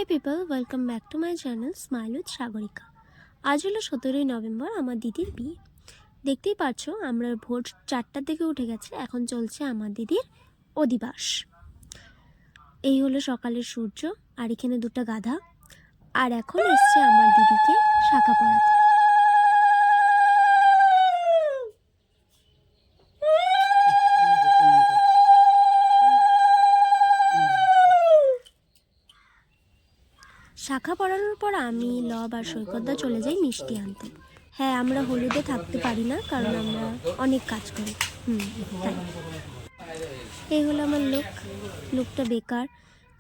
Hey people, welcome back to my channel smile with Sagarika. আজ হলো 17ই November, আমার দিদির বিয়ে। দেখতেই পাচ্ছ আমরা ভোর 4টার দিকে উঠে গেছে, এখন চলছে আমার দিদির অধিবাস। এই হলো সকালের সূর্য, আর এখানে দুটো গাধা, আর এখন এসছে আমার দিদিকে শাখা পরাতে। শাখা পরানোর পর আমি লব আর সৈকতদা চলে যাই মিষ্টি আনতে। হ্যাঁ, আমরা হলুদে থাকতে পারি না, কারণ আমরা অনেক কাজ করি। তাই এই হলো আমার লুকটা বেকার,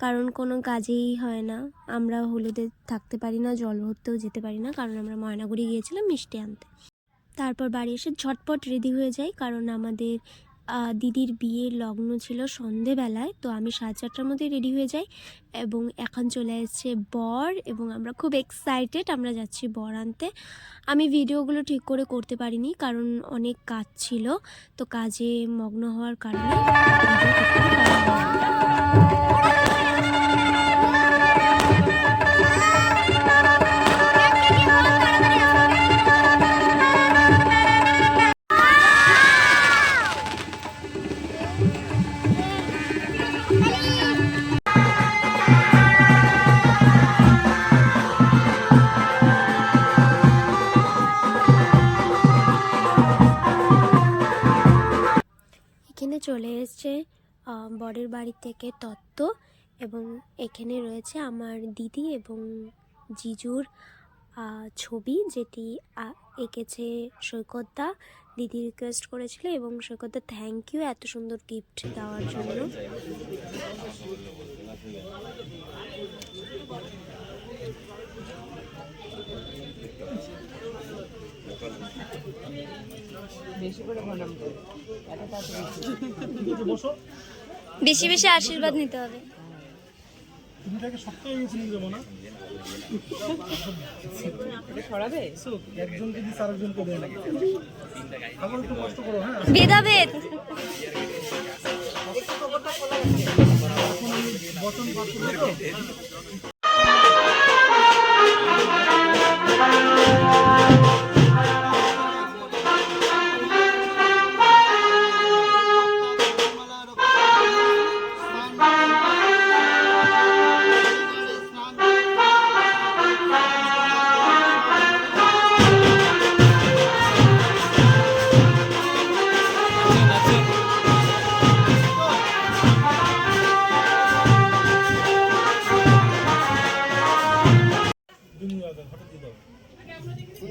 কারণ কোনো কাজেই হয় না। আমরা হলুদে থাকতে পারি না, জল ভরতেও যেতে পারি না, কারণ আমরা ময়নাগুড়ি গিয়েছিলাম মিষ্টি আনতে। তারপর বাড়ি এসে ঝটপট রেডি হয়ে যাই, কারণ আমাদের দিদির বিয়ের লগ্ন ছিল সন্ধেবেলায়। তো আমি 4:30টার মধ্যে রেডি হয়ে যাই, এবং এখন চলে এসেছে বর, এবং আমরা খুব এক্সাইটেড। আমরা যাচ্ছি বর আনতে। আমি ভিডিওগুলো ঠিক করে করতে পারিনি, কারণ অনেক কাজ ছিল, তো কাজে মগ্ন হওয়ার কারণে ভিডিও ঠিক করে করা হয়নি। এখানে চলে এসছে বরের বাড়ি থেকে তত্ত্ব, এবং এখানে রয়েছে আমার দিদি এবং জিজুর ছবি, যেটি এঁকেছে সৈকতদা। দিদি রিকোয়েস্ট করেছিল, এবং সৈকতদা থ্যাংক ইউ এত সুন্দর গিফট দেওয়ার জন্য। বেশি বেশি আশীর্বাদ নিতে হবে। ভেদাভেদ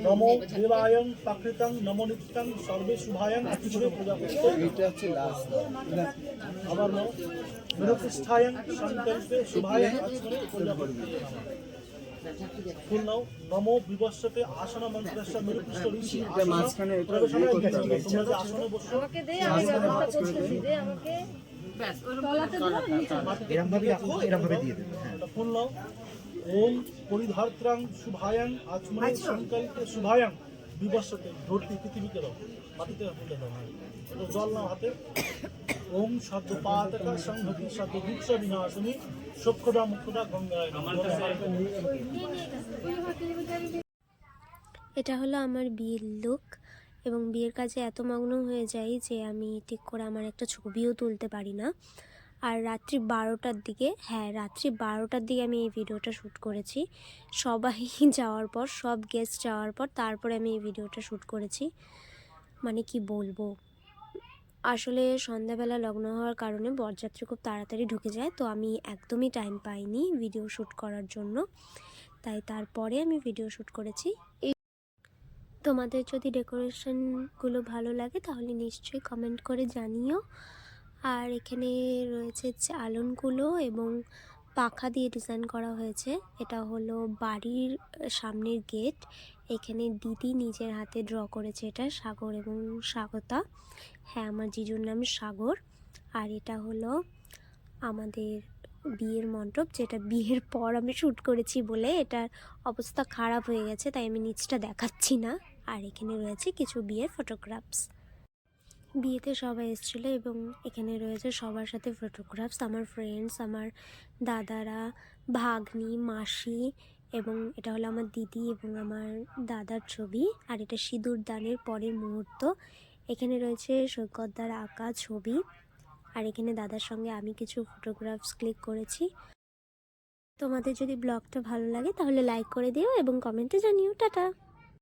নমো দেবায়ং প্রাকৃতং নমো নিত্যং সর্বে শুভায়ং আত্মরে পূজা করতে। এটা হচ্ছে লাস্ট। আবার নিরপৃষ্ঠায়ং সংকল্পে শুভায়ং আত্মরে পূজা করতে। ফুল নাও। নমো বিবস্বতে আসন মন্ত্রস্য নিরপৃষ্ট ঋষি এটা মাঝখানে এটা তোমরা যে আসনে বসো এরকম ভাবে রাখো, এরকম ভাবে দিয়ে দেবে। ফুল নাও। ওম পরিধাত্রাং শুভায়ং আচমনে সংকল্পে শুভায়ং বিবস্বতে। ধরতি পৃথিবীকে দাও, মাটিতে ফুলে দাও। এটা জল নাও হাতে। ওম সদ্যপাতকা সংহতি সদ্যভিক্ষ বিনাশিনী সক্ষদা মুক্ষদা গঙ্গায় নমঃ। এটা হলো আমার বিয়ের লুক, এবং বিয়ের কাজে এত মগ্ন হয়ে যাই যে আমি ঠিক করে আমার একটা ছবিও তুলতে পারি না। আর রাত্রি 12টার দিকে, রাত্রি 12টার দিকে আমি এই ভিডিওটা শ্যুট করেছি। সবাই যাওয়ার পর, সব গেস্ট যাওয়ার পর, তারপরে আমি এই ভিডিওটা শ্যুট করেছি। মানে কি বলবো, আসলে সন্ধ্যাবেলা লগ্ন হওয়ার কারণে বরযাত্রী খুব তাড়াতাড়ি ঢুকে যায়, তো আমি একদমই টাইম পাইনি ভিডিও শ্যুট করার জন্য, তাই তারপরে আমি ভিডিও শ্যুট করেছি। তোমাদের যদি ডেকোরেশনগুলো ভালো লাগে তাহলে নিশ্চয়ই কমেন্ট করে জানিও। আর এখানে রয়েছে চালনগুলো এবং পাখা দিয়ে ডিজাইন করা হয়েছে। এটা হলো বাড়ির সামনের গেট। এখানে দিদি নিজের হাতে ড্র করেছে, এটা সাগর এবং স্বাগতা। হ্যাঁ, আমার জিজুর নাম সাগর। আর এটা হলো আমাদের বিয়ের মণ্ডপ, যেটা বিয়ের পর আমি শ্যুট করেছি বলে এটার অবস্থা খারাপ হয়ে গেছে, তাই আমি নিচটা দেখাচ্ছি না। আর এখানে রয়েছে কিছু বিয়ের ফটোগ্রাফস। বিয়েতে সবাই এসেছিলো, এবং এখানে রয়েছে সবার সাথে ফটোগ্রাফস। আমার ফ্রেন্ডস, আমার দাদারা, ভাগ্নি, মাসি এবং এটা হলো আমার দিদি এবং আমার দাদার ছবি। আর এটা সিঁদুর দানের পরের মুহূর্ত। এখানে রয়েছে সৈকতদার আঁকা ছবি, আর এখানে দাদার সঙ্গে আমি কিছু ফটোগ্রাফস ক্লিক করেছি। তোমাদের যদি ব্লগটা ভালো লাগে তাহলে লাইক করে দিও এবং কমেন্টে জানিও। টাটা।